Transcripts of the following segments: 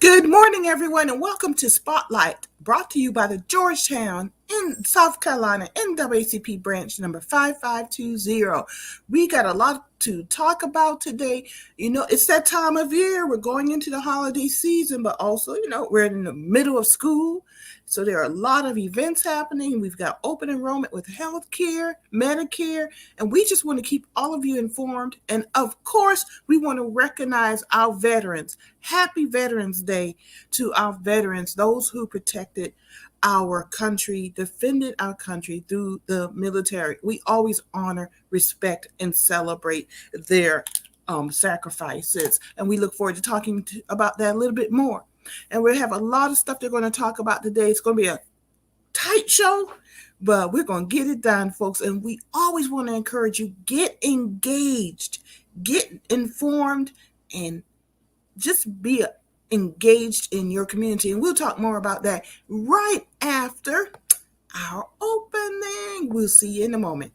Good morning, everyone, and welcome to Spotlight, brought to you by the Georgetown in South Carolina NAACP branch number 5520. We got a lot to talk about today. It's that time of year. We're going into the holiday season, but also, we're in the middle of school. So there are a lot of events happening. We've got open enrollment with healthcare, Medicare, and we just want to keep all of you informed. And of course, we want to recognize our veterans. Happy Veterans Day to our veterans, those who protected our country, defended our country through the military. We always honor, respect, and celebrate their sacrifices. And we look forward to talking about that a little bit more. And we have a lot of stuff they're going to talk about today. It's going to be a tight show, but we're going to get it done, folks. And we always want to encourage you, get engaged, get informed, and just be engaged in your community. And we'll talk more about that right after our opening. We'll see you in a moment.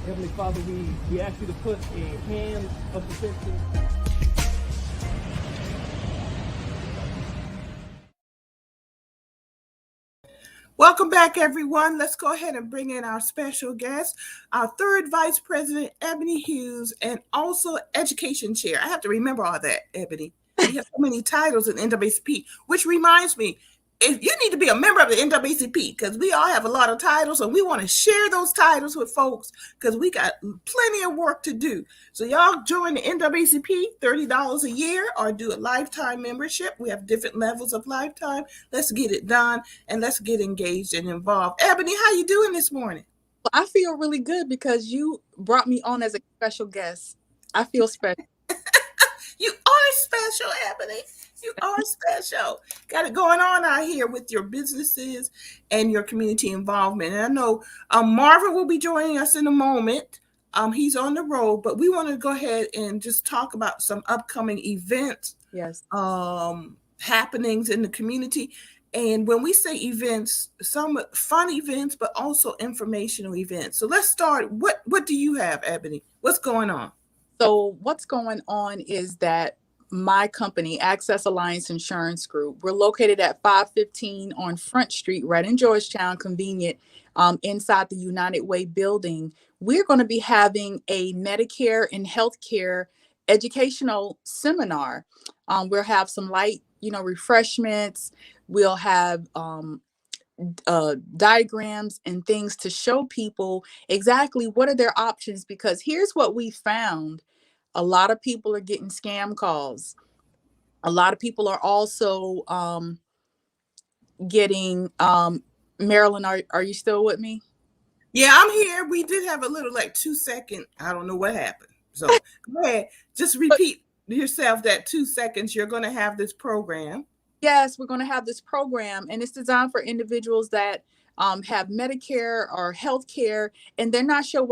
Heavenly Father, we ask you to put a hand of protection. Welcome back, everyone. Let's go ahead and bring in our special guest, our third Vice President, Ebony Hughes, and also Education Chair. I have to remember all that, Ebony. We have so many titles in NAACP, which reminds me, if you need to be a member of the NAACP, because we all have a lot of titles and we want to share those titles with folks because we got plenty of work to do. So y'all join the NAACP, $30 a year, or do a lifetime membership. We have different levels of lifetime. Let's get it done and let's get engaged and involved. Ebony, how you doing this morning? Well, I feel really good because you brought me on as a special guest. I feel special. You are special, Ebony. You are special. Got it going on out here with your businesses and your community involvement. And I know Marvin will be joining us in a moment. He's on the road, but we want to go ahead and just talk about some upcoming events, Yes. happenings in the community. And when we say events, some fun events, but also informational events. So let's start. What do you have, Ebony? What's going on? So what's going on is that my company, Access Alliance Insurance Group, we're located at 515 on Front Street, right in Georgetown, convenient, inside the United Way building. We're going to be having a Medicare and healthcare educational seminar. We'll have some light, refreshments. We'll have diagrams and things to show people exactly what are their options, because here's what we found. A lot of people are getting scam calls. A lot of people are also getting Marilyn, are you still with me? Yeah, I'm here. We did have a little 2 second. I don't know what happened. So go ahead. Just repeat yourself that 2 seconds. You're going to have this program. Yes, we're going to have this program, and it's designed for individuals that have Medicare or health care, and they're not sure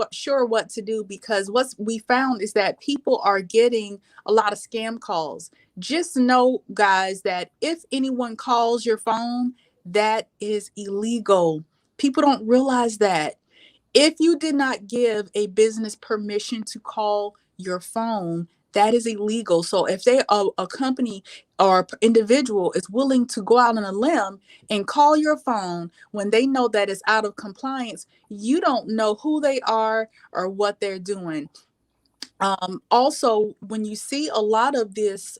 what to do, because what we found is that people are getting a lot of scam calls. Just know, guys, that if anyone calls your phone, that is illegal. People don't realize that. If you did not give a business permission to call your phone, that is illegal. So if a company or individual is willing to go out on a limb and call your phone when they know that it's out of compliance, you don't know who they are or what they're doing. Also, when you see a lot of this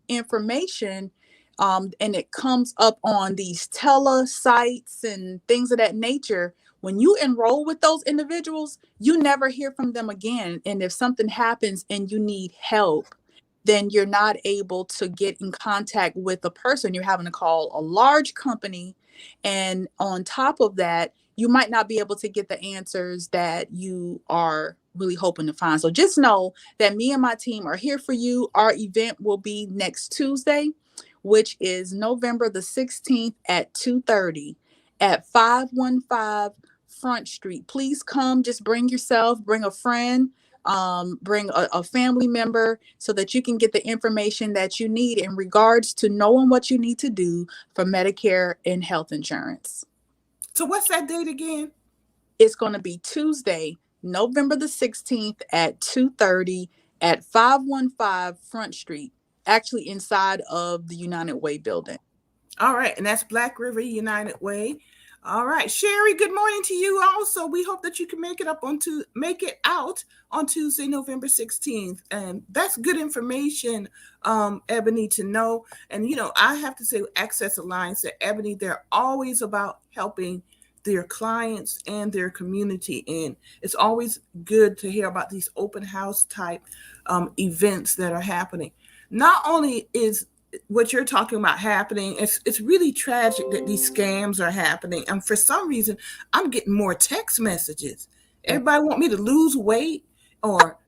information, and it comes up on these tele sites and things of that nature, when you enroll with those individuals, you never hear from them again. And if something happens and you need help, then you're not able to get in contact with the person. You're having to call a large company. And on top of that, you might not be able to get the answers that you are really hoping to find. So just know that me and my team are here for you. Our event will be next Tuesday, which is November the 16th at 2:30 at 515 Front Street. Please come, just bring yourself, bring a friend, bring a family member so that you can get the information that you need in regards to knowing what you need to do for Medicare and health insurance. So what's that date again? It's going to be Tuesday, November the 16th at 2:30 at 515 Front Street, actually inside of the United Way building. All right, and that's Black River United Way. All right, Sherry, good morning to you also. We hope that you can make it out on Tuesday, November 16th. And that's good information, Ebony, to know. And I have to say, Access Alliance at Ebony, they're always about helping their clients and their community. And it's always good to hear about these open house type events that are happening. Not only is what you're talking about happening, it's really tragic that these scams are happening. And for some reason, I'm getting more text messages. Everybody want me to lose weight or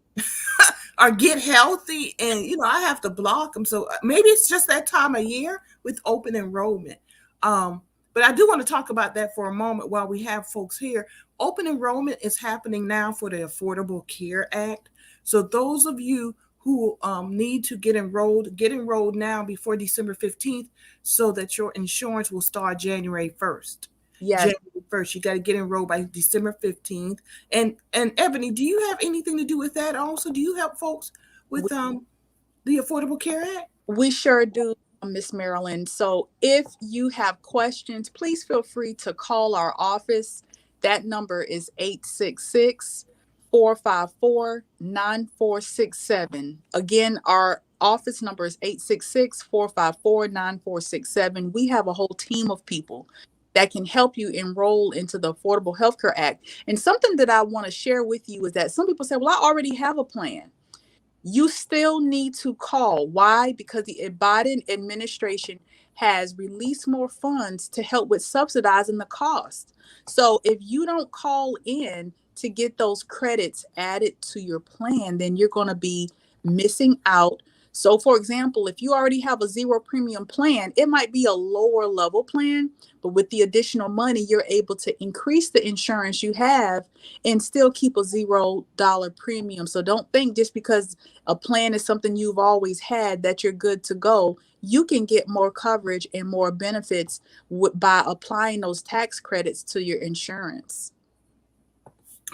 or get healthy, and I have to block them. So maybe it's just that time of year with open enrollment. But I do want to talk about that for a moment while we have folks here. Open enrollment is happening now for the Affordable Care Act. So those of you who need to get enrolled now before December 15th so that your insurance will start January 1st. Yes. January 1st. You got to get enrolled by December 15th. And Ebony, do you have anything to do with that also? Do you help folks with the Affordable Care Act? We sure do, Miss Marilyn. So if you have questions, please feel free to call our office. That number is 866-454-9467. Again, our office number is 866-454-9467. We have a whole team of people that can help you enroll into the Affordable Health Care Act. And something that I want to share with you is that some people say, well, I already have a plan. You still need to call. Why? Because the Biden administration has released more funds to help with subsidizing the cost. So if you don't call in to get those credits added to your plan, then you're going to be missing out. So for example, if you already have a zero premium plan, it might be a lower level plan, but with the additional money, you're able to increase the insurance you have and still keep a $0 premium. So don't think just because a plan is something you've always had that you're good to go. You can get more coverage and more benefits by applying those tax credits to your insurance.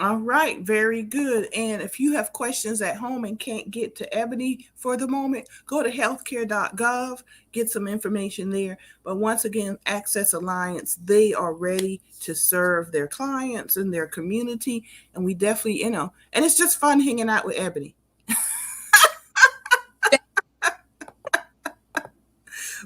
All right, very good. And if you have questions at home and can't get to Ebony for the moment, go to healthcare.gov, get some information there. But once again, Access Alliance, they are ready to serve their clients and their community. And we definitely, and it's just fun hanging out with Ebony.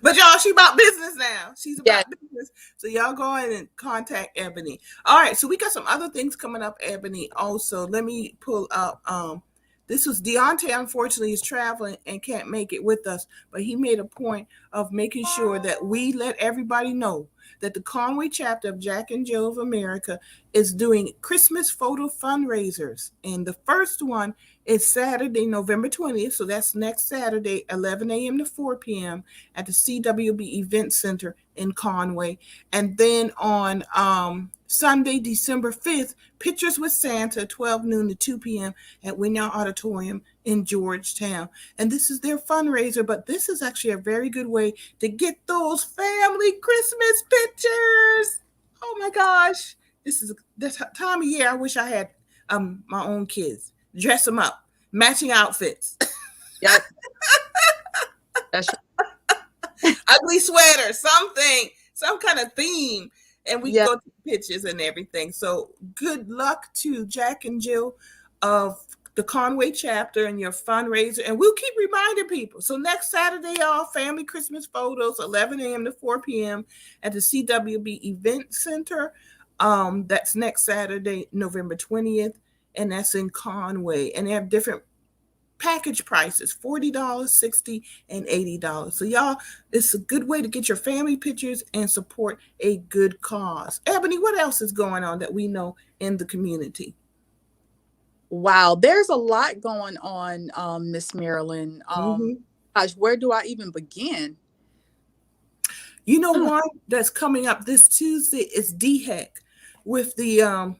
But y'all, she about business now. She's about business. So y'all go ahead and contact Ebony. All right, so we got some other things coming up, Ebony, also. Let me pull up. This was Deontay, unfortunately, is traveling and can't make it with us, but he made a point of making sure that we let everybody know that the Conway chapter of Jack and Jill of America is doing Christmas photo fundraisers. And the first one is Saturday, November 20th. So that's next Saturday, 11 a.m. to 4 p.m. at the CWB Event Center in Conway. And then on Sunday, December 5th, Pictures with Santa, 12 noon to 2 p.m. at Winyard Auditorium in Georgetown. And this is their fundraiser, but this is actually a very good way to get those family Christmas pictures. Oh my gosh. This is the time of year I wish I had my own kids. Dress them up. Matching outfits. Yep. That's ugly sweater, something, some kind of theme. And we go to pictures and everything. So good luck to Jack and Jill of the Conway chapter and your fundraiser. And we'll keep reminding people. So next Saturday, y'all, family Christmas photos, 11 a.m. to 4 p.m. at the CWB Event Center. That's next Saturday, November 20th. And that's in Conway. And they have different package prices, $40, $60, and $80. So y'all, it's a good way to get your family pictures and support a good cause. Ebony, what else is going on that we know in the community? Wow, there's a lot going on, Miss Marilyn. Gosh, where do I even begin? You know, one that's coming up this Tuesday is DHEC, with the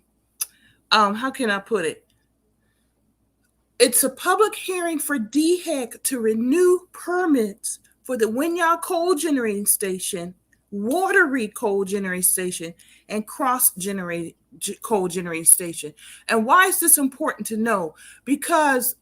how can I put it? It's a public hearing for DHEC to renew permits for the Winyard Coal Generating Station, Watery Coal Generating Station, and Cross Generating Coal Generating Station. And why is this important to know? Because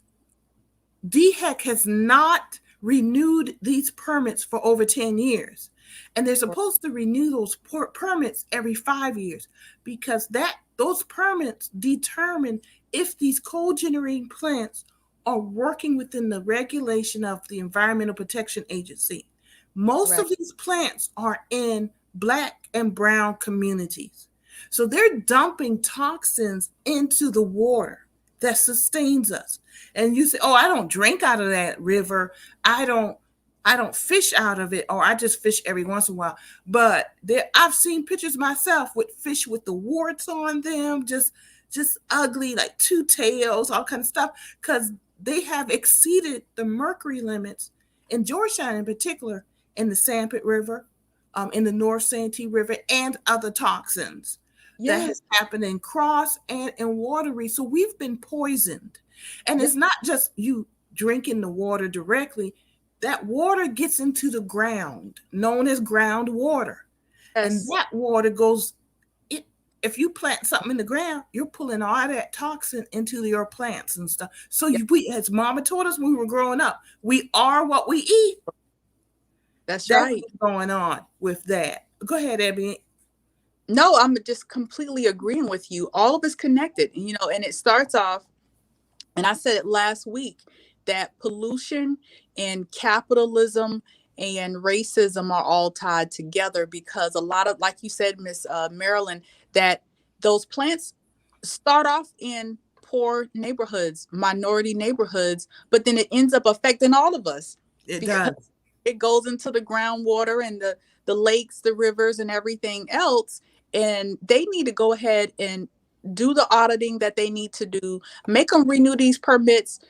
DHEC has not renewed these permits for over 10 years. And they're supposed to renew those permits every 5 years, because those permits determine if these coal generating plants are working within the regulation of the Environmental Protection Agency. Most of these plants are in Black and brown communities. So they're dumping toxins into the water that sustains us. And you say, "Oh, I don't drink out of that river. I don't fish out of it, or I just fish every once in a while." But I've seen pictures myself with fish with the warts on them, just ugly, like two tails, all kind of stuff, because they have exceeded the mercury limits in Georgetown, in particular, in the Sandpit River, in the North Santee River, and other toxins that has happened in Cross and in Watery. So we've been poisoned. And it's not just you drinking the water directly. That water gets into the ground, known as groundwater. And that water goes, if you plant something in the ground, you're pulling all that toxin into your plants and stuff. So we, as Mama taught us when we were growing up, we are what we eat. That's right. What's going on with that. Go ahead, Abby. No, I'm just completely agreeing with you. All of it's connected, and it starts off, and I said it last week, that pollution and capitalism and racism are all tied together, because a lot of, like you said, Miss Marilyn, that those plants start off in poor neighborhoods, minority neighborhoods, but then it ends up affecting all of us. It does. It goes into the groundwater and the lakes, the rivers, and everything else. And they need to go ahead and do the auditing that they need to do, make them renew these permits,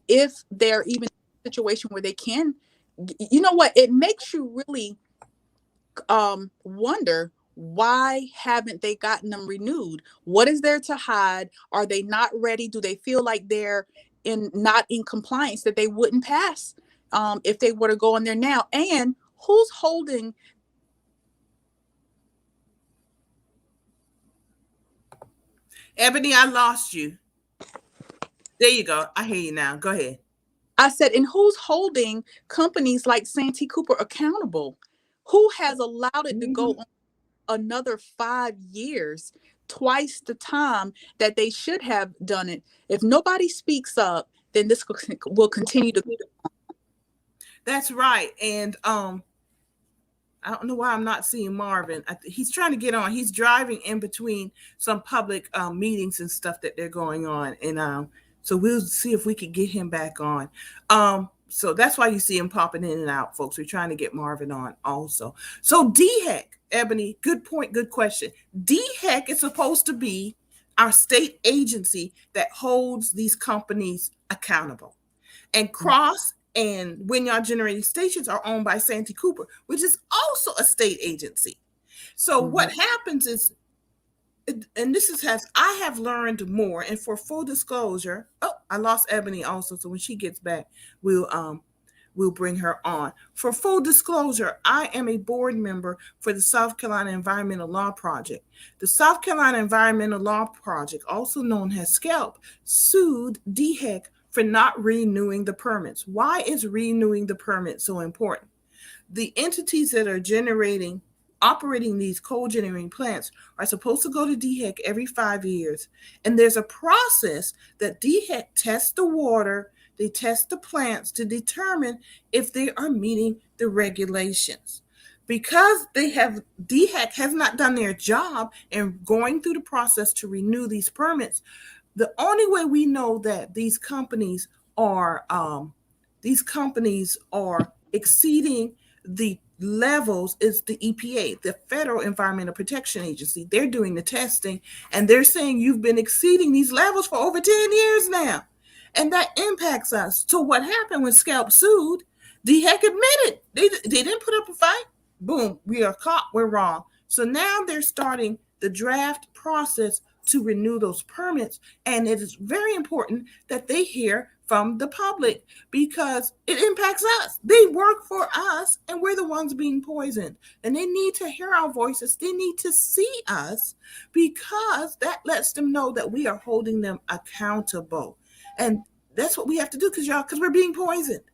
if they're even in a situation where they can. You know what? It makes you really wonder, why haven't they gotten them renewed? What is there to hide? Are they not ready? Do they feel like they're not in compliance, that they wouldn't pass if they were to go in there now? And who's holding? Ebony, I lost you. There you go. I hear you now. Go ahead. I said, and who's holding companies like Santee Cooper accountable? Who has allowed it to go on another 5 years, twice the time that they should have done it? If nobody speaks up, then this will continue to. That's right. And I don't know why I'm not seeing Marvin. He's trying to get on. He's driving in between some public meetings and stuff that they're going on. And so we'll see if we can get him back on. So that's why you see him popping in and out, folks. We're trying to get Marvin on also. So DHEC, Ebony, good point, good question. DHEC is supposed to be our state agency that holds these companies accountable. And Cross and Winyard Generating Stations are owned by Santee Cooper, which is also a state agency. So what happens is, and I have learned more. And for full disclosure, I lost Ebony also. So when she gets back, we'll bring her on. For full disclosure, I am a board member for the South Carolina Environmental Law Project. The South Carolina Environmental Law Project, also known as SCALP, sued DHEC for not renewing the permits. Why is renewing the permit so important? The entities that are operating these coal generating plants are supposed to go to DHEC every 5 years. And there's a process that DHEC tests the water, they test the plants to determine if they are meeting the regulations. Because DHEC has not done their job in going through the process to renew these permits, the only way we know that these companies are exceeding the levels is the EPA, the Federal Environmental Protection Agency. They're doing the testing, and they're saying you've been exceeding these levels for over 10 years now. And that impacts us. So what happened when SCALP sued? DHEC admitted they didn't put up a fight. Boom, we are caught. We're wrong. So now they're starting the draft process to renew those permits. And it is very important that they hear from the public because it impacts us. They work for us and we're the ones being poisoned. And they need to hear our voices. They need to see us because that lets them know that we are holding them accountable. And that's what we have to do because we're being poisoned.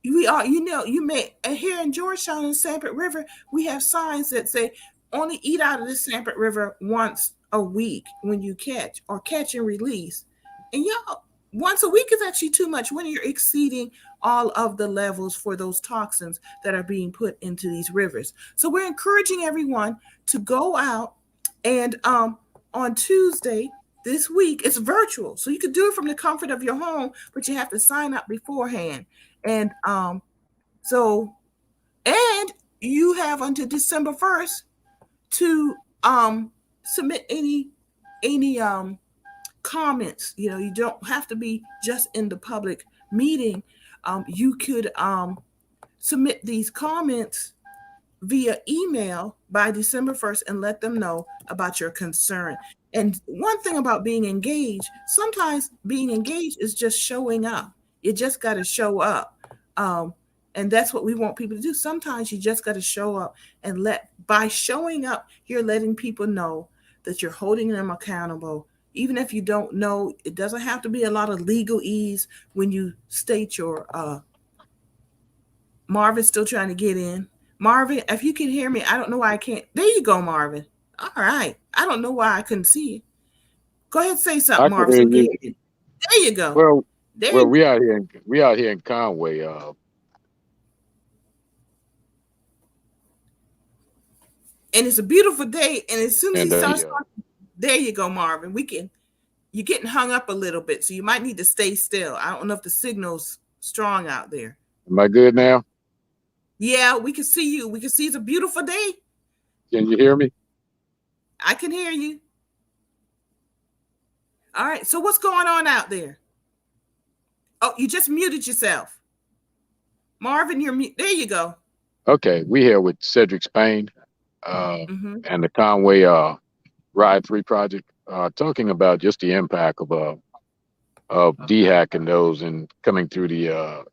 We are, you may here in Georgetown and Sanford River, we have signs that say only eat out of the Sanford River once a week when you catch or catch and release. And y'all, once a week is actually too much when you're exceeding all of the levels for those toxins that are being put into these rivers. So we're encouraging everyone to go out and on Tuesday this week, it's virtual. So you could do it from the comfort of your home, but you have to sign up beforehand. And so and you have until December 1st to submit any comments. You don't have to be just in the public meeting. You could submit these comments via email by December 1st and let them know about your concern. And one thing about being engaged, sometimes being engaged is just showing up. You just got to show up. And that's what we want people to do. Sometimes you just got to show up and by showing up, you're letting people know that you're holding them accountable. Even if you don't know, it doesn't have to be a lot of legalese when you state your Marvin's still trying to get in. Marvin, if you can hear me, I don't know why I can't. There you go, Marvin. All right. I don't know why I couldn't see you. Go ahead and say something, I can Marvin. hear So you. there you go. Well, There well, you go. we out here in Conway. And it's a beautiful day. And as soon as he And starts talking, there you go, Marvin. You're getting hung up a little bit, so you might need to stay still. I don't know if the signal's strong out there. am I good now? Yeah, we can see you. We can see it's a beautiful day. Can you hear me? I can hear you. All right. So what's going on out there? Oh, you just muted yourself. Marvin, you're mute. There you go. Okay, we here with Cedric Spain Mm-hmm. and the Conway Ride 3 project, talking about just the impact of DHAC and those and coming through the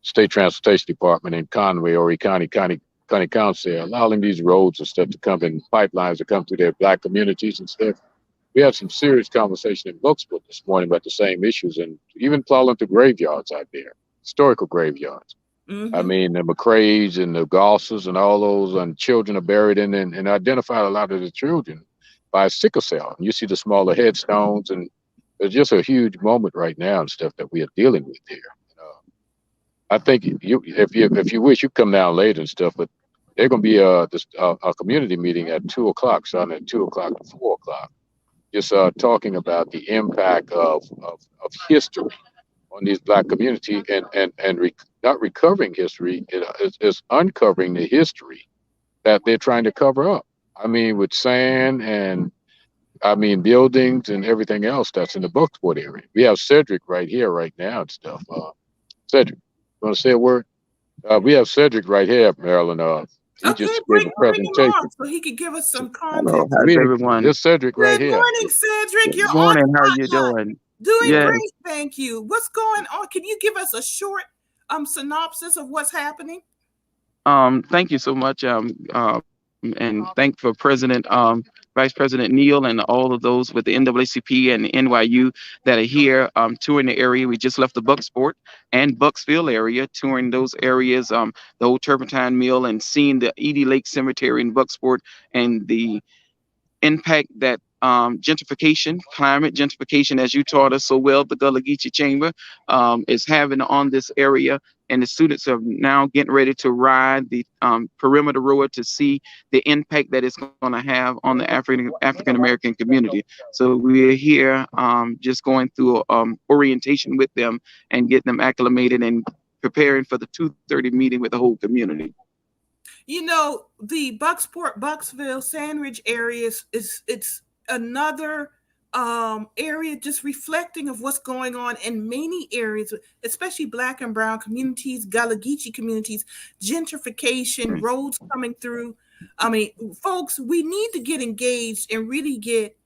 State Transportation Department in Conway or County Council, allowing these roads and stuff to come in, pipelines to come through their black communities and stuff. We had some serious conversation in Bucksport this morning about the same issues and even plowing through graveyards out there, historical graveyards. I Mm-hmm. mean, the McCrays and the Gosses and all those and children are buried in and identified a lot of the children by sickle cell. And you see the smaller headstones, and it's just a huge moment right now and stuff that we are dealing with here. I think if you wish, you come down later and stuff, but they're going to be a community meeting at 2 o'clock, starting at 2 o'clock to 4 o'clock, just talking about the impact of history on these black community and not recovering history, it's uncovering the history that they're trying to cover up. I mean, with sand and I mean buildings and everything else that's in the Bucksport area. We have Cedric right here, right now, and stuff. Cedric, you want to say a word? We have Cedric right here, Marilyn. He Okay, just gave bring a bring him on presentation. so he could give us some Hello, context. how's We everyone? this Cedric right Good here. morning, Cedric. Good You're on morning. How are you Spotlight. doing? Doing Yes. great, thank you. What's going on? Can you give us a short synopsis of what's happening? Thank you so much. And thank for Vice President Neal and all of those with the NAACP and NYU that are here touring the area. We just left the Bucksport and Bucksville area, touring those areas, the old Turpentine Mill, and seeing the Edie Lake Cemetery in Bucksport and the impact that gentrification, climate gentrification, as you taught us so well, the Gullah Geechee Chamber is having on this area. And the students are now getting ready to ride the perimeter road to see the impact that it's going to have on the African American community. So we're here just going through orientation with them and getting them acclimated and preparing for the 2:30 meeting with the whole community. The Bucksport, Bucksville, Sandridge areas is it's another area, just reflecting of what's going on in many areas, especially Black and brown communities, Gullah Geechee communities, gentrification, roads coming through. I mean, folks, we need to get engaged and really get,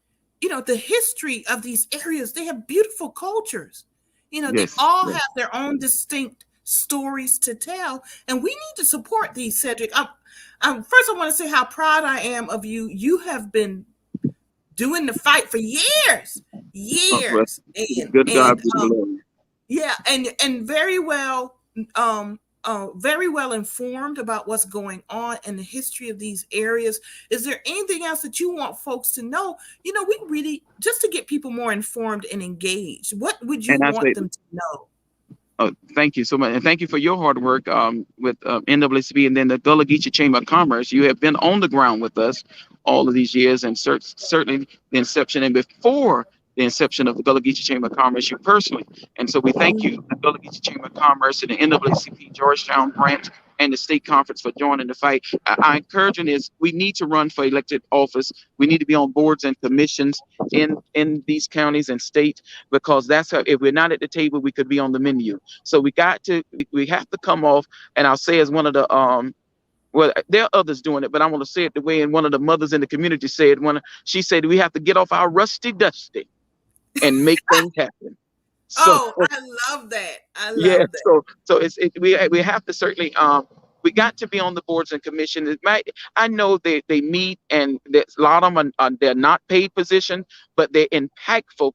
the history of these areas. They have beautiful cultures. They Yes, all yes. have their own distinct stories to tell, and we need to support these, Cedric. First, I want to say how proud I am of you. You have been doing the fight for years, Oh, well, years, and good God be the glory. yeah, and very well informed about what's going on in the history of these areas. Is there anything else that you want folks to know? We really, just to get people more informed and engaged, what would you And I want say, them to know? thank you so much, and thank you for your hard work with NAACP and then the Gullah Geechee Chamber of Commerce. You have been on the ground with us all of these years, and certainly the inception and before the inception of the Gullah Geechee Chamber of Commerce, you personally. And so we thank you, the Gullah Geechee Chamber of Commerce and the NAACP Georgetown branch and the state conference for joining the fight. Our encouragement is we need to run for elected office. We need to be on boards and commissions in these counties and states, because that's how, if we're not at the table, we could be on the menu. So we have to come off, and I'll say as one of the well, there are others doing it, but I want to say it the way one of the mothers in the community said. When she said, we have to get off our rusty dusty and make things happen. So Oh, I love that. I yeah, love that. so we have to certainly we got to be on the boards and commission. I know they meet, and there's a lot of them they're not paid positions, but they're impactful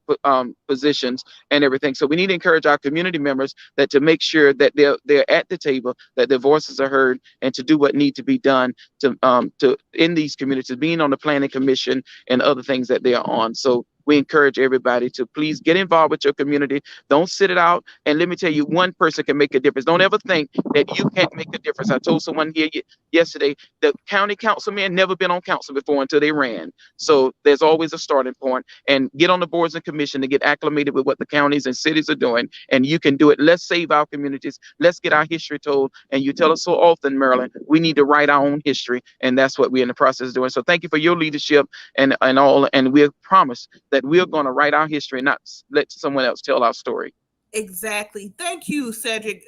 positions and everything. So we need to encourage our community members that to make sure that they're at the table, that their voices are heard, and to do what need to be done to in these communities, being on the planning commission and other things that they are on. So we encourage everybody to please get involved with your community. Don't sit it out. And let me tell you, one person can make a difference. Don't ever think that you can't make a difference. I told someone here yesterday, the county councilman never been on council before until they ran. So there's always a starting point. And get on the boards and commission to get acclimated with what the counties and cities are doing. And you can do it. Let's save our communities. Let's get our history told. And you tell us so often, Maryland, we need to write our own history. And that's what we're in the process of doing. So thank you for your leadership and all. And we promise that we're going to write our history and not let someone else tell our story. Exactly. Thank you, Cedric.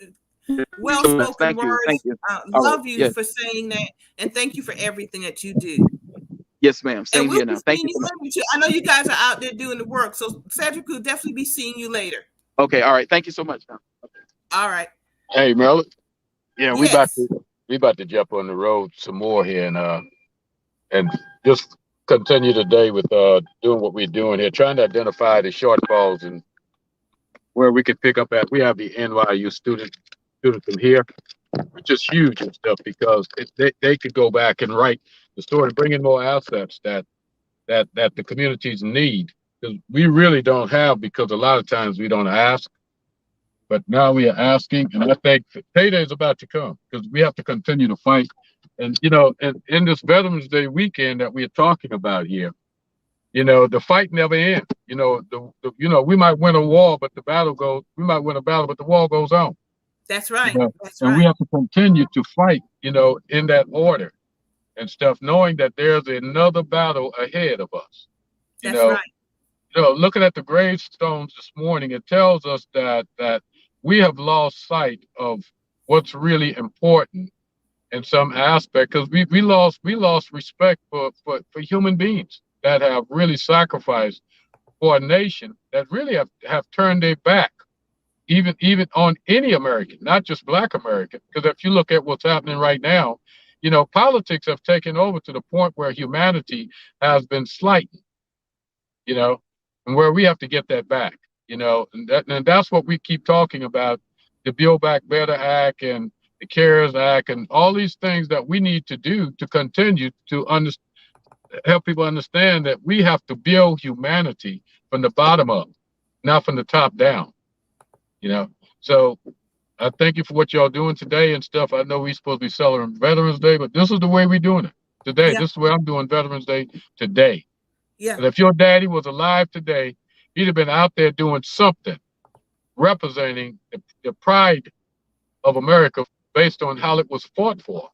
Well So spoken thank you. Thank words. you. All right. Love you Yes. for saying that, and thank you for everything that you do. Yes, ma'am. And Same we'll here be now. Thank seeing you you so much. later too. I know you guys are out there doing the work, so Cedric will definitely be seeing you later. Okay. All right. Thank you so much. Now. Okay. All right. Hey, Mel. Yeah, Yes. we about to jump on the road some more here and just continue today with doing what we're doing here, trying to identify the shortfalls and where we could pick up at. We have the NYU students from here, which is huge and stuff because they could go back and write the story, bring in more assets that the communities need, because we really don't have, because a lot of times we don't ask, but now we are asking, and I think payday is about to come because we have to continue to fight. And and in this Veterans Day weekend that we're talking about here, the fight never ends. We might win a war, but we might win a battle, but the war goes on. That's right. That's And we right. have to continue to fight, in that order and stuff, knowing that there's another battle ahead of us. You That's know, right. looking at the gravestones this morning, it tells us that we have lost sight of what's really important in some aspect, because we lost respect for human beings that have really sacrificed for a nation that really have turned their back even on any American, not just Black American. Because if you look at what's happening right now, politics have taken over to the point where humanity has been slighted, you know, and where we have to get that back, and that's what we keep talking about, the Build Back Better Act and the CARES Act and all these things that we need to do to continue to help people understand that we have to build humanity from the bottom up, not from the top down. So I thank you for what y'all doing today and stuff. I know we're supposed to be celebrating Veterans Day, but this is the way we're doing it today. Yeah. This is the way I'm doing Veterans Day today. Yeah. And if your daddy was alive today, he'd have been out there doing something, representing the pride of America based on how it was fought for.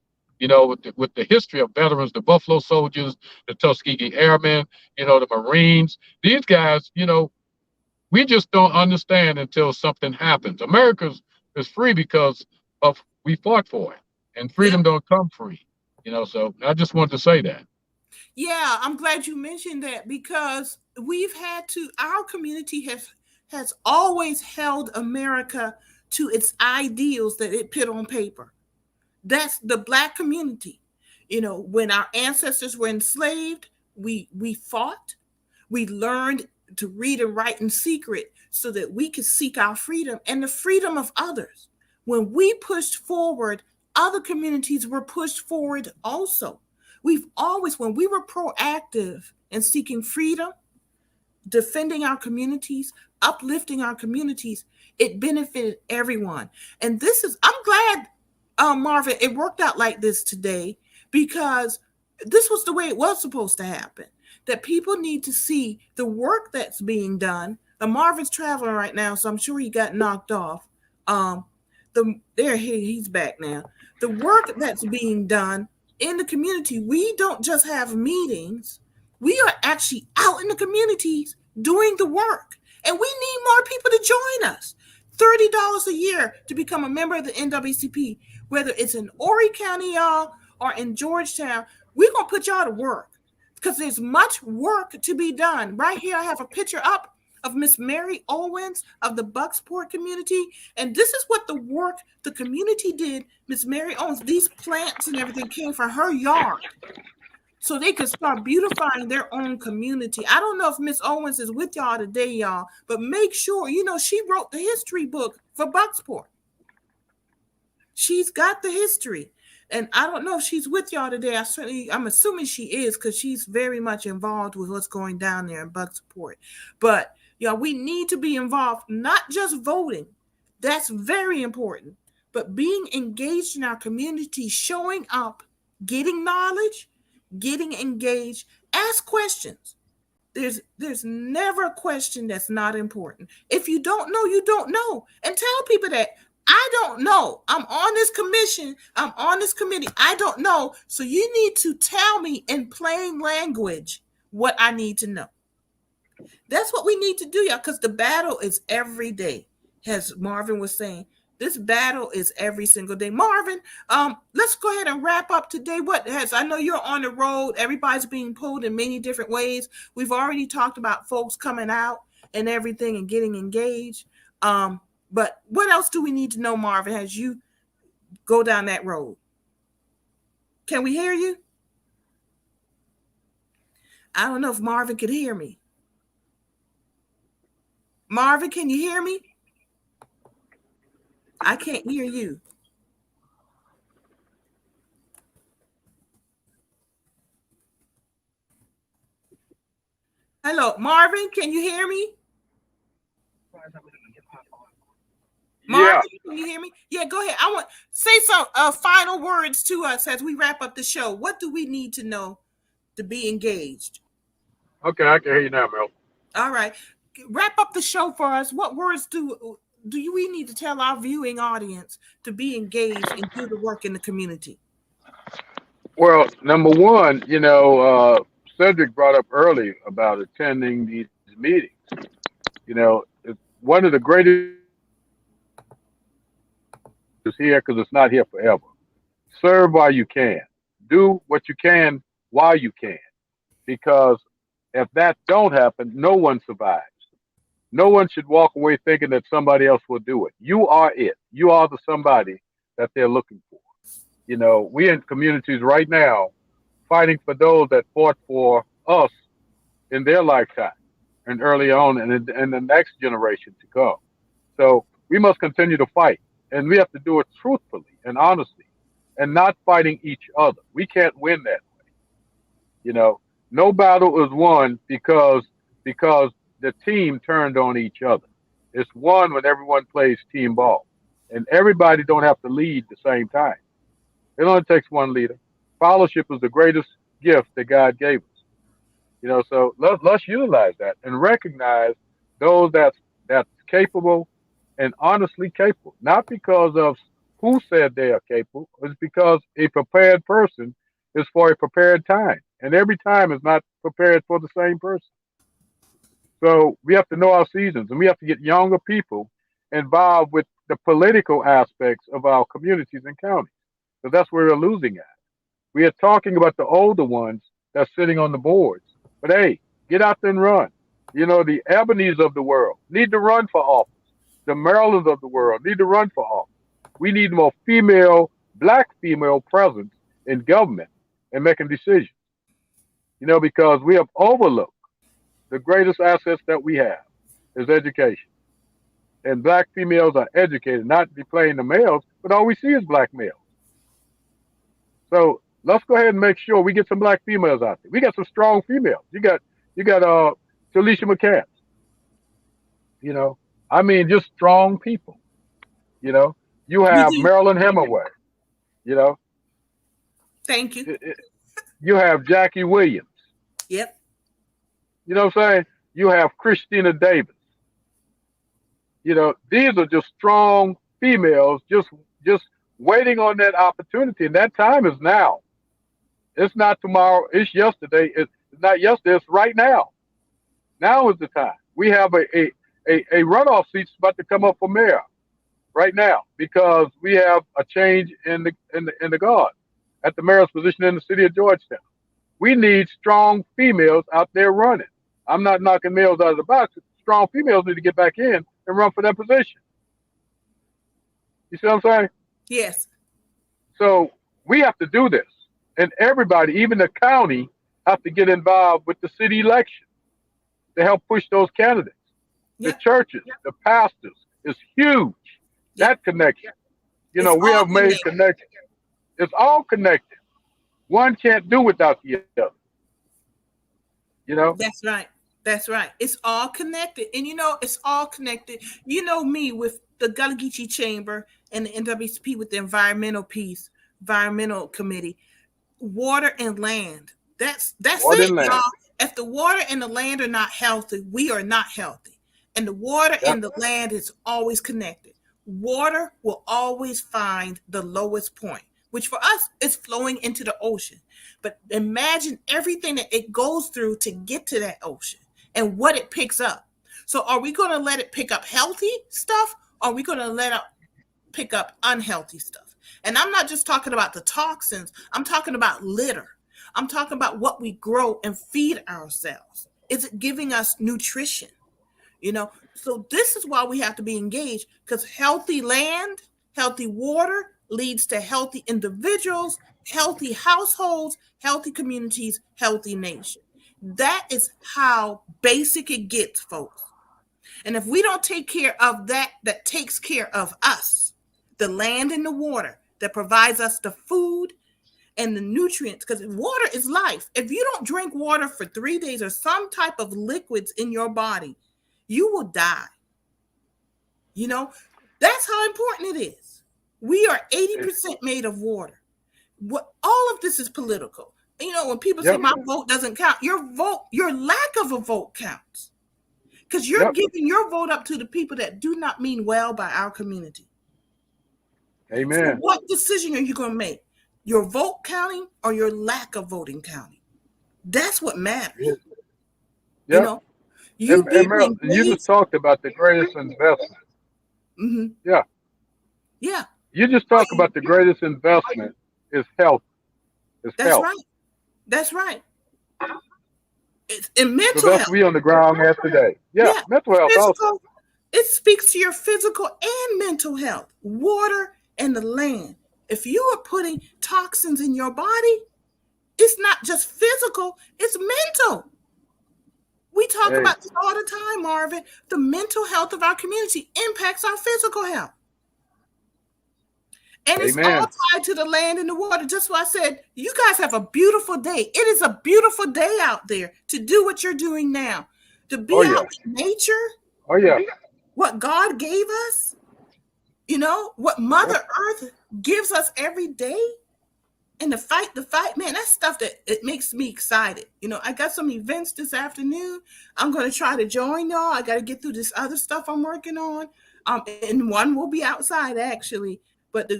with the history of veterans, the Buffalo Soldiers, the Tuskegee Airmen, the Marines. These guys, we just don't understand until something happens. America is free because of we fought for it, and Yeah. freedom don't come free. So I just wanted to say that. Yeah, I'm glad you mentioned that because our community has always held America to its ideals that it put on paper. That's the Black community. When our ancestors were enslaved, we fought. We learned to read and write in secret so that we could seek our freedom and the freedom of others. When we pushed forward, other communities were pushed forward also. When we were proactive in seeking freedom, defending our communities, uplifting our communities, it benefited everyone. And I'm glad, Marvin, it worked out like this today because this was the way it was supposed to happen. That people need to see the work that's being done. Marvin's traveling right now, so I'm sure he got knocked off. He's back now. The work that's being done in the community, we don't just have meetings. We are actually out in the communities doing the work. And we need more people to join us. $30 a year to become a member of the NAACP, whether it's in Horry County, y'all, or in Georgetown, we're going to put y'all to work because there's much work to be done. Right here, I have a picture up of Miss Mary Owens of the Bucksport community. And this is what the work the community did. Miss Mary Owens, these plants and everything came from her yard so they could start beautifying their own community. I don't know if Miss Owens is with y'all today, y'all, but make sure, she wrote the history book for Bucksport. She's got the history. And I don't know if she's with y'all today. I'm assuming she is because she's very much involved with what's going down there in Bucksport. But we need to be involved, not just voting. That's very important. But being engaged in our community, showing up, getting knowledge, getting engaged, ask questions. There's never a question that's not important. If you don't know, you don't know. And tell people that I don't know. I'm on this commission. I'm on this committee. I don't know. So you need to tell me in plain language what I need to know. That's what we need to do, y'all, because the battle is every day, as Marvin was saying. This battle is every single day. Marvin, let's go ahead and wrap up today. I know you're on the road. Everybody's being pulled in many different ways. We've already talked about folks coming out and everything and getting engaged. But what else do we need to know, Marvin, as you go down that road? Can we hear you? I don't know if Marvin could hear me. Marvin, can you hear me? I can't hear you. Hello, Marvin, can you hear me? Marvin, can you hear me? Yeah, go ahead. I want say some final words to us as we wrap up the show. What do we need to know to be engaged? Okay, I can hear you now, Mel. All right. Wrap up the show for us. What words do we need to tell our viewing audience to be engaged and do the work in the community? Well, number one, Cedric brought up early about attending these meetings. It's one of the greatest is here because it's not here forever. Serve while you can. Do what you can while you can. Because if that don't happen, no one survives. No one should walk away thinking that somebody else will do it. You are it. You are the somebody that they're looking for. We in communities right now fighting for those that fought for us in their lifetime and early on and in the next generation to come. So we must continue to fight, and we have to do it truthfully and honestly and not fighting each other. We can't win that way. No battle is won because the team turned on each other. It's won when everyone plays team ball, and everybody don't have to lead the same time. It only takes one leader. Fellowship is the greatest gift that God gave us. So let's utilize that and recognize those that's capable and honestly capable, not because of who said they are capable. It's because a prepared person is for a prepared time, and every time is not prepared for the same person. So we have to know our seasons, and we have to get younger people involved with the political aspects of our communities and counties, because that's where we're losing at. We are talking about the older ones that's sitting on the boards, but hey, get out there and run. You know, the Ebonies of the world need to run for office. The Marylands of the world need to run for office. We need more female, black female presence in government and making decisions. You know, because we have overlooked the greatest assets that we have is education. And black females are educated, not playing the males, but all we see is black males. So let's go ahead and make sure we get some black females out there. We got some strong females. You got Talisha McCants, you know. I mean, just strong people, you know. You We have do. Marilyn Hemingway, you know. Thank you. You have Jackie Williams, Yep. you know what I'm saying? You have Christina Davis. You know, these are just strong females just waiting on that opportunity. And that time is now. It's not tomorrow, it's yesterday. It's not yesterday, it's right now. Now is the time. We have a runoff seat about to come up for mayor right now because we have a change in the guard at the mayor's position in the city of Georgetown. We need strong females out there running. I'm not knocking males out of the box. Strong females need to get back in and run for that position. You see what I'm saying? Yes. So we have to do this. And everybody, even the county, have to get involved with the city election to help push those candidates. The Yep. churches, the pastors, is huge. Yep. That connection. You It's know, we all have made connected. connections. It's all connected. One can't do without the other. You know? That's right. That's right. It's all connected. And you know, it's all connected. You know me with the Gullah Geechee Chamber and the NWCP with the environmental committee. Water and land. That's Water it, and land. y'all. If the water and the land are not healthy, we are not healthy. And the water Yep. and the land is always connected. Water will always find the lowest point, which for us is flowing into the ocean. But imagine everything that it goes through to get to that ocean and what it picks up. So are we going to let it pick up healthy stuff? Or are we going to let it pick up unhealthy stuff? And I'm not just talking about the toxins. I'm talking about litter. I'm talking about what we grow and feed ourselves. Is it giving us nutrition? You know, so this is why we have to be engaged, because healthy land, healthy water leads to healthy individuals, healthy households, healthy communities, healthy nation. That is how basic it gets, folks. And if we don't take care of that, that takes care of us, the land and the water that provides us the food and the nutrients, because water is life. If you don't drink water for 3 days or some type of liquids in your body, you will die. You know, that's how important it is. We are 80% made of water. What all of this is political. You know, when people say Yep. my vote doesn't count, your lack of a vote counts. Because you're Yep. giving your vote up to the people that do not mean well by our community. So Amen. what decision are you going to make? Your vote counting or your lack of voting counting? That's what matters. Yep. You know, you And being Meryl, you just engaged. talked about the greatest investment. Hmm. Yeah. Yeah, You just talked about the greatest investment is health. Is that's health. right. That's right. It's in So mental that's health. we on the ground at today. Yeah. Yeah, Mental health also. physical. It speaks to your physical and mental health. Water and the land. If you are putting toxins in your body, it's not just physical, it's mental. We talk Hey. about this all the time, Marvin. The mental health of our community impacts our physical health. And it's all Amen. tied to the land and the water. Just what I said, you guys have a beautiful day. It is a beautiful day out there to do what you're doing now, to be Oh yeah. out in nature, Oh yeah. what God gave us, you know, what Yep. Mother Earth gives us every day. And the fight, man, that's stuff that it makes me excited. You know, I got some events this afternoon. I'm going to try to join y'all. I got to get through this other stuff I'm working on. And one will be outside actually. But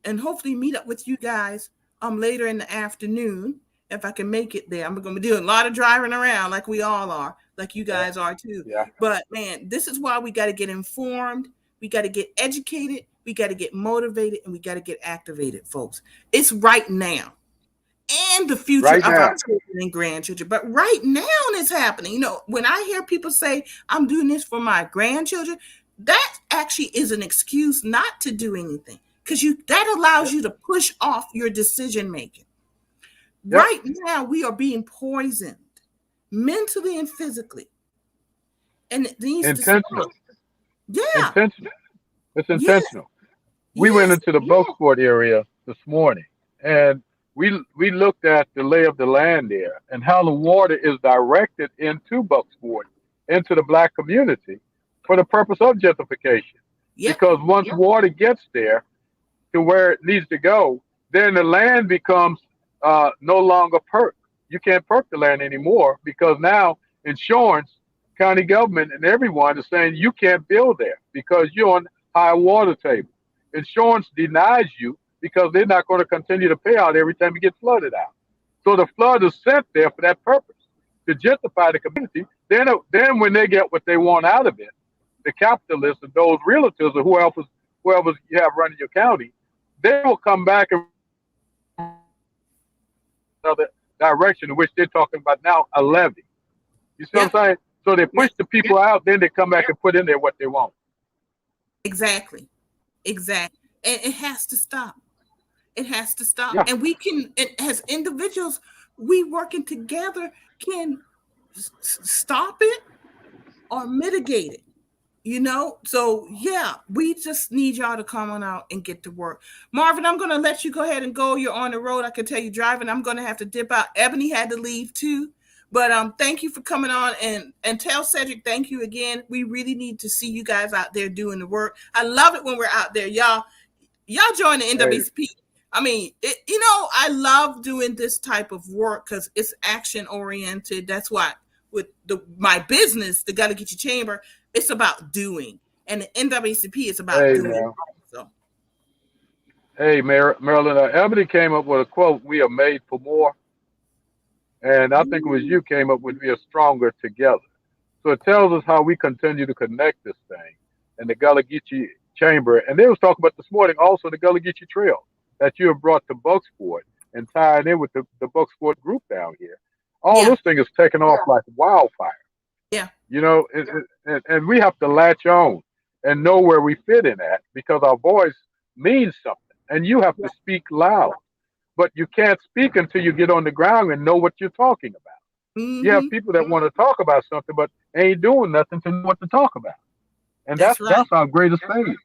and hopefully meet up with you guys later in the afternoon if I can make it there. I'm going to be doing a lot of driving around like we all are, like you guys are too. Yeah. But man, this is why we got to get informed. We got to get educated. We got to get motivated, and we got to get activated, folks. It's right now and the future Right of our now. children and grandchildren. But right now it's happening. You know, when I hear people say, I'm doing this for my grandchildren, that actually is an excuse not to do anything, because that allows you to push off your decision making. Yep. Right now, we are being poisoned mentally and physically. And it needs to Intentional. stop. Yeah. Intentional. It's Yes. intentional. We went Yes. into the Bucksport area this morning, and we looked at the lay of the land there and how the water is directed into Bucksport, into the black community, for the purpose of gentrification. Yep. Because once water gets there to where it needs to go, then the land becomes no longer perked. You can't perk the land anymore, because now insurance, county government, and everyone is saying you can't build there because you're on high water table. Insurance denies you because they're not going to continue to pay out every time you get flooded out. So the flood is sent there for that purpose, to gentrify the community. Then when they get what they want out of it, the capitalists and those realtors or whoever you have running your county, they will come back and another direction, in which they're talking about now a levy. You see Yep. what I'm saying? So they push the people out, then they come back and put in there what they want. Exactly. Exactly. And it has to stop. It has to stop. Yeah. And we can, as individuals, we working together can stop it or mitigate it. You know, so yeah, we just need y'all to come on out and get to work. Marvin, I'm going to let you go ahead and go. You're on the road. I can tell you driving. I'm going to have to dip out. Ebony had to leave too. But thank you for coming on, and tell Cedric thank you again. We really need to see you guys out there doing the work. I love it when we're out there, y'all. Y'all join the NWCP. I mean, I love doing this type of work because it's action oriented. That's why with my business, the Gotta Get You Chamber, it's about doing, and the NWCP is about doing. Man. So, Hey, Marilyn, Ebony came up with a quote: "We are made for more," and I think it was you came up with "We are stronger together." So it tells us how we continue to connect this thing, and the Gullah Geechee Chamber. And they was talking about this morning also the Gullah Geechee Trail that you have brought to Bucksport and tied in with the Bucksport group down here. All Yeah. this thing is taking off like wildfire. yeah, You know, and we have to latch on and know where we fit in at, because our voice means something, and you have to speak loud. But you can't speak until you get on the ground and know what you're talking about. You have people that want to talk about something but ain't doing nothing to know what to talk about, and That's right. that's our greatest failure.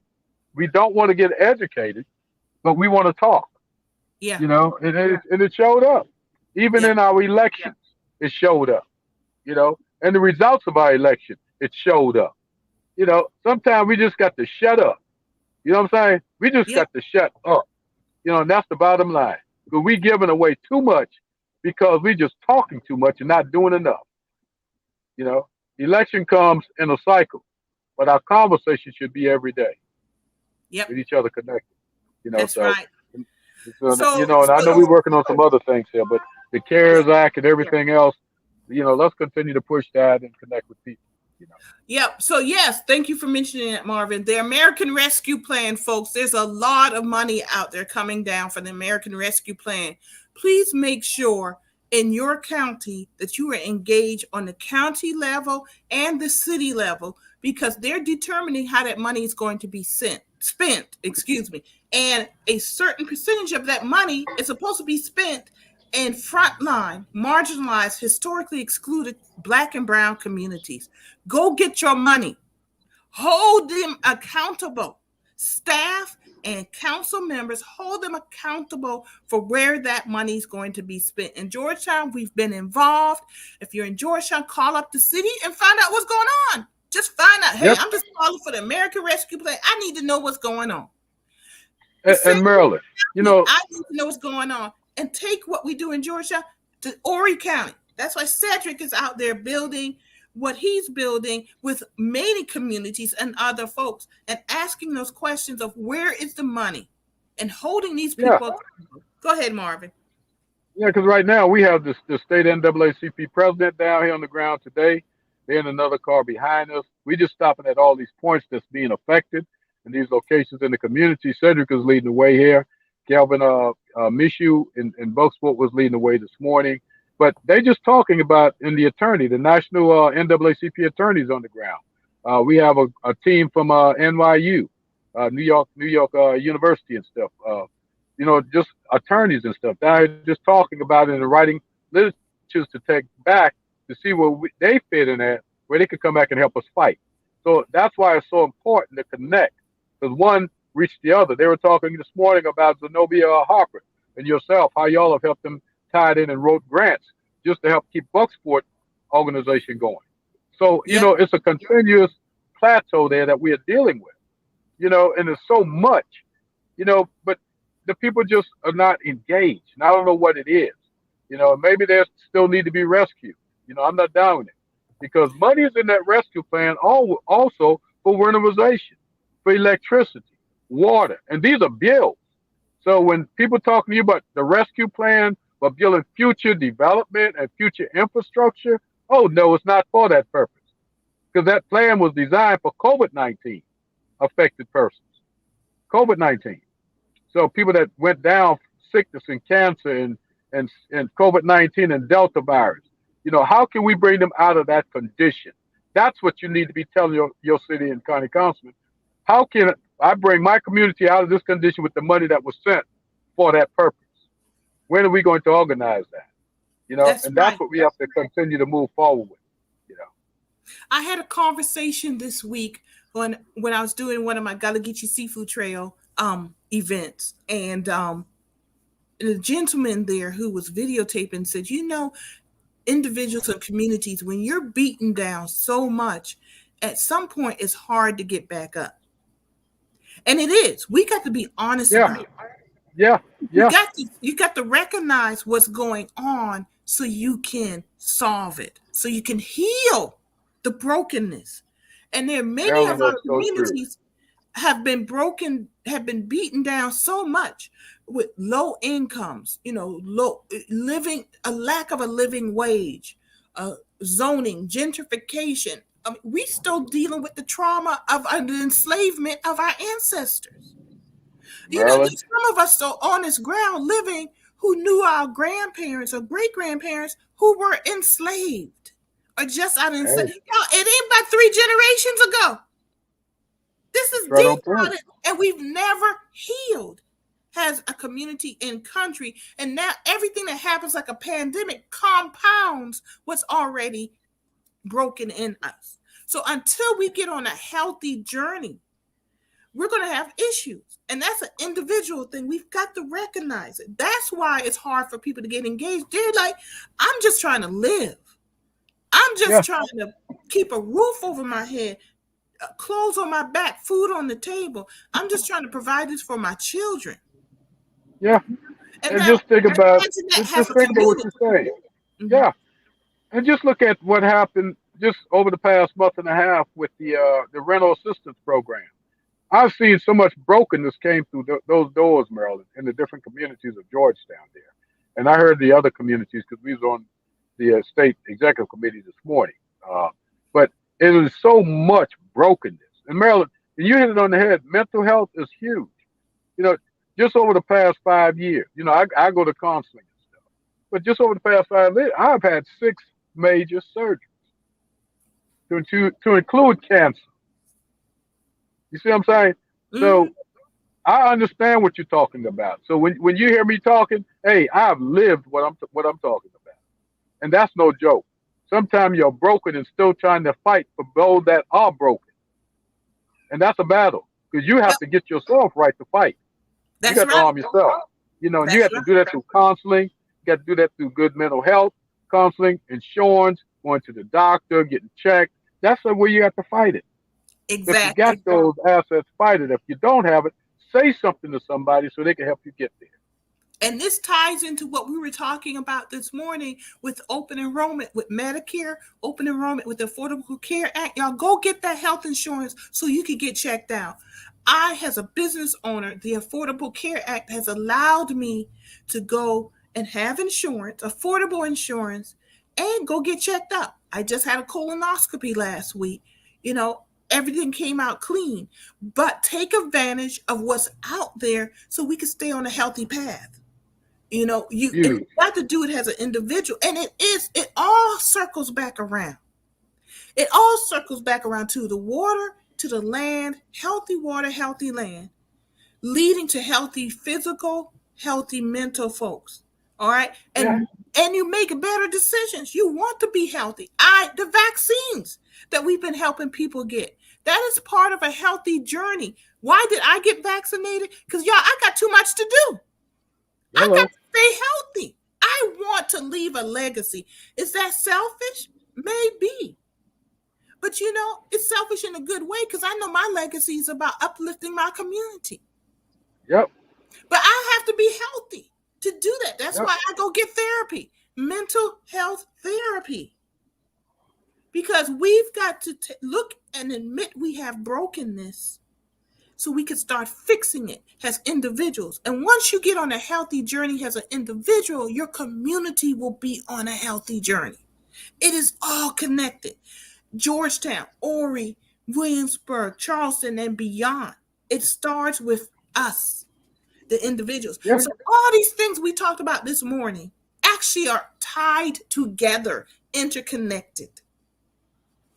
We don't want to get educated, but we want to talk. yeah, You know, and it showed up. Even Yeah. in our elections, it showed up. You know, and the results of our election, it showed up. You know, sometimes we just got to shut up. You know what I'm saying? We just Yeah. got to shut up. You know, and that's the bottom line. Because we giving away too much because we just talking too much and not doing enough. You know, election comes in a cycle, but our conversation should be every day Yep. with each other connected. You know, That's so, right. so you know, and I know we're working on some other things here, but the CARES Act and everything else, you know, let's continue to push that and connect with people. You know. Yep. So yes, thank you for mentioning that, Marvin. The American Rescue Plan, folks, there's a lot of money out there coming down for the American Rescue Plan. Please make sure in your county that you are engaged on the county level and the city level, because they're determining how that money is going to be spent, and a certain percentage of that money is supposed to be spent in frontline, marginalized, historically excluded Black and brown communities. Go get your money. Hold them accountable. Staff and council members, hold them accountable for where that money is going to be spent. In Georgetown, we've been involved. If you're in Georgetown, call up the city and find out what's going on. Just find out, hey, Yep. I'm just calling for the American Rescue Plan. I need to know what's going on. And Maryland, you know, I need to know what's going on, and take what we do in Georgia to Horry County. That's why Cedric is out there building what he's building with many communities and other folks, and asking those questions of where is the money, and holding these Yeah, people accountable. Go ahead, Marvin. yeah. Because right now we have the state NAACP president down here on the ground today. They're in another car behind us. We just stopping at all these points that's being affected in these locations in the community. Cedric is leading the way here. Calvin Mishu in Bucksport was leading the way this morning. But they just talking about in the attorney, the national NAACP attorneys on the ground. We have a team from NYU, New York University and stuff. Just attorneys and stuff. They're just talking about it and writing literatures to take back to see where they fit in at, where they could come back and help us fight. So that's why it's so important to connect, because one reached the other. They were talking this morning about Zenobia Harper and yourself, how y'all have helped them tied in and wrote grants just to help keep Bucksport organization going. So, Yeah. it's a continuous plateau there that we are dealing with, and there's so much, but the people just are not engaged. And I don't know what it is. Maybe they still need to be rescued. I'm not down with it because money is in that rescue plan also for winterization, for electricity, water, and these are bills. So when people talking to you about the rescue plan, but building future development and future infrastructure, oh no, it's not for that purpose because that plan was designed for COVID-19 affected persons. COVID-19. So people that went down sickness and cancer and COVID-19 and Delta virus, how can we bring them out of that condition? That's what you need to be telling your city and county councilman. How can I bring my community out of this condition with the money that was sent for that purpose? When are we going to organize that? That's And right. that's what we have to continue to move forward with. I had a conversation this week when I was doing one of my Gullah Geechee Seafood Trail events, and a gentleman there who was videotaping said, individuals and communities, when you're beaten down so much, at some point it's hard to get back up. And it is. We got to be honest Yeah, about it. yeah, yeah. You got to recognize what's going on so you can solve it, so you can heal the brokenness. And there are many Marilyn, of our that's so true. communities have been broken, have been beaten down so much with low incomes, low living, a lack of a living wage, zoning, gentrification. I mean, we still dealing with the trauma of the enslavement of our ancestors. Marilyn, There's some of us are on this ground living who knew our grandparents or great grandparents who were enslaved or just out hey, enslaved. It ain't about 3 generations ago. This that's is right deep on point. rooted, and we've never healed as a community and country. And now everything that happens like a pandemic compounds what's already broken in us. So until we get on a healthy journey, we're going to have issues. And that's an individual thing. We've got to recognize it. That's why it's hard for people to get engaged. They're like, I'm just trying to live. I'm just Yeah, trying to keep a roof over my head, clothes on my back, food on the table. I'm just trying to provide this for my children. yeah. And And now just think about imagine that just, has just a think about what community. you're saying. Mhm. Yeah. And just look at what happened just over the past month and a half with the rental assistance program. I've seen so much brokenness came through those doors, Maryland, in the different communities of Georgetown there. And I heard the other communities because we was on the state executive committee this morning. But it is so much brokenness. And Maryland, and you hit it on the head. Mental health is huge. You know, just over the past 5 years, I go to counseling and stuff. But just over the past 5 years, I've had 6 major surgeries to include cancer. You see what I'm saying? So Mhm. I understand what you're talking about. So when you hear me talking, hey, I've lived what I'm talking about, and that's no joke. Sometimes you're broken and still trying to fight for those that are broken, and that's a battle because you have Yep, to get yourself right to fight. You that's got to right. arm yourself. And you That's have to right. do that through counseling. You got to do that through good mental health counseling, insurance, going to the doctor, getting checked. That's the way you have to fight it. If you got Exactly. those assets, fight it. If you don't have it, say something to somebody so they can help you get there. And this ties into what we were talking about this morning with open enrollment with Medicare, open enrollment with the Affordable Care Act. Y'all go get that health insurance so you can get checked out. I, as a business owner, the Affordable Care Act has allowed me to go and have insurance, affordable insurance, and go get checked up. I just had a colonoscopy last week. You know, everything came out clean. But take advantage of what's out there so we can stay on a healthy path. You know, and you Huge. got to do it as an individual. And it all circles back around. It all circles back around to the water, to the land, healthy water, healthy land, leading to healthy physical, healthy mental folks. All right. Yeah. And you make better decisions. You want to be healthy. The vaccines that we've been helping people get. That is part of a healthy journey. Why did I get vaccinated? Because y'all, I got too much to do. I got Hello. to stay healthy. I want to leave a legacy. Is that selfish? Maybe. But you know, it's selfish in a good way because I know my legacy is about uplifting my community. Yep. But I have to be healthy to do that. That's Yep. why I go get therapy, mental health therapy. Because we've got to look and admit we have brokenness so we can start fixing it as individuals. And once you get on a healthy journey as an individual, your community will be on a healthy journey. It is all connected. Georgetown, Horry, Williamsburg, Charleston, and beyond. It starts with us, the individuals. Yeah. So all these things we talked about this morning actually are tied together, interconnected.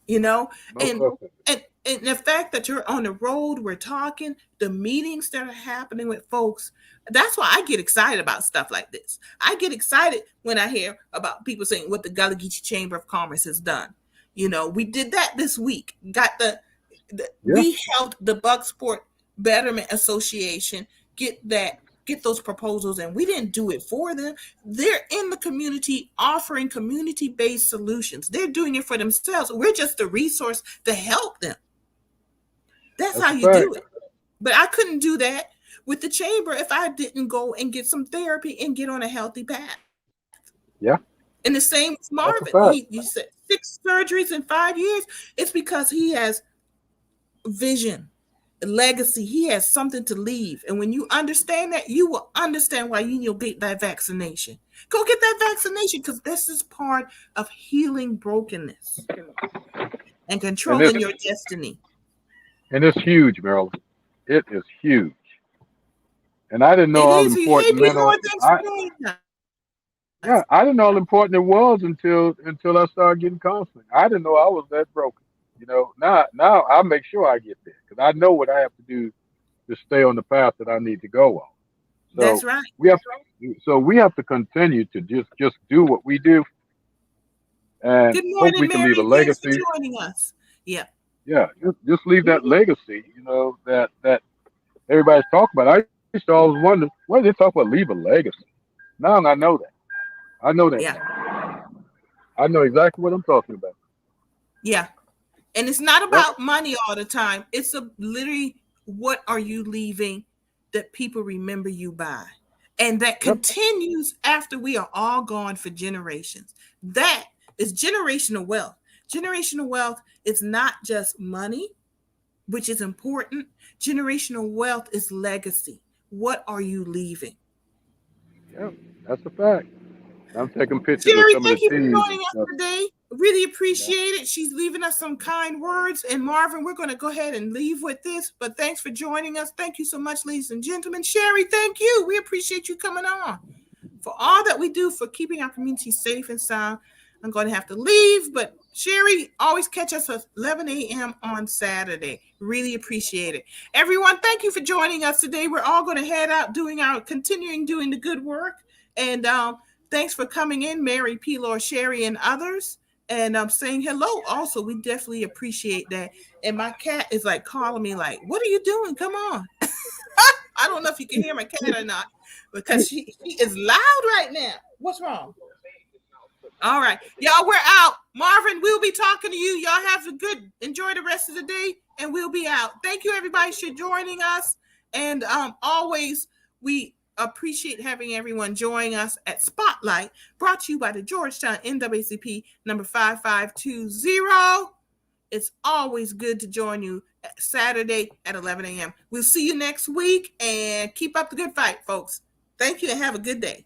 You know, Most and definitely. and the fact that you're on the road, we're talking, the meetings that are happening with folks. That's why I get excited about stuff like this. I get excited when I hear about people saying what the Gullah Geechee Chamber of Commerce has done. You know, we did that this week. Got Yeah. we helped the Bucksport Betterment Association get those proposals, and we didn't do it for them. They're in the community offering community-based solutions. They're doing it for themselves. We're just the resource to help them. That's That's how a you do fact. it. But I couldn't do that with the chamber if I didn't go and get some therapy and get on a healthy path. Yeah. And the same with That's a Marvin. fact. You said 6 surgeries in 5 years. It's because he has vision, legacy. He has something to leave. And when you understand that, you will understand why you need to get that vaccination. Go get that vaccination because this is part of healing brokenness and And it's controlling your destiny. huge, Maryland. It is huge. And I didn't know It how is. Hey, important P. mental. Lord, thanks for joining us. Yeah, I didn't know how important it was until I started getting counseling. I didn't know I was that broken. You know, now I make sure I get there because I know what I have to do to stay on the path that I need to go on. That's So right. we have to continue to just do what we do and Good hope morning, we can leave a Mary. Thanks for legacy. joining us. Yeah. Yeah, just leave that legacy. You know that everybody's talking about. I used to always wonder why they talk about leave a legacy. Now I know that. I know that Yeah. now. I know exactly what I'm talking about. Yeah. And it's not Yep. about money all the time. It's literally what are you leaving that people remember you by? And that Yep. continues after we are all gone for generations. That is generational wealth. Generational wealth is not just money, which is important. Generational wealth is legacy. What are you leaving? Yep. That's a fact. I'm taking pictures of Sherry, some of the thank you for teas and joining us stuff. today. Really Yeah. appreciate it. She's leaving us some kind words. And Marvin, we're going to go ahead and leave with this. But thanks for joining us. Thank you so much, ladies and gentlemen. Sherry, thank you. We appreciate you coming on. For all that we do for keeping our community safe and sound, I'm going to have to leave. But Sherry, always catch us at 11 a.m. on Saturday. Really appreciate it. Everyone, thank you for joining us today. We're all going to head out continuing doing the good work. And thanks for coming in, Mary, P. Sherry, and others. And I'm saying hello also. We definitely appreciate that. And my cat is like calling me like, what are you doing? Come on. I don't know if you can hear my cat or not because she is loud right now. What's wrong? All right. Y'all, we're out. Marvin, we'll be talking to you. Y'all have enjoy the rest of the day, and we'll be out. Thank you, everybody, for joining us. And always, we appreciate having everyone join us at Spotlight, brought to you by the Georgetown NAACP number 5520. It's always good to join you. Saturday at 11 a.m. We'll see you next week, and keep up the good fight, folks. Thank you and have a good day.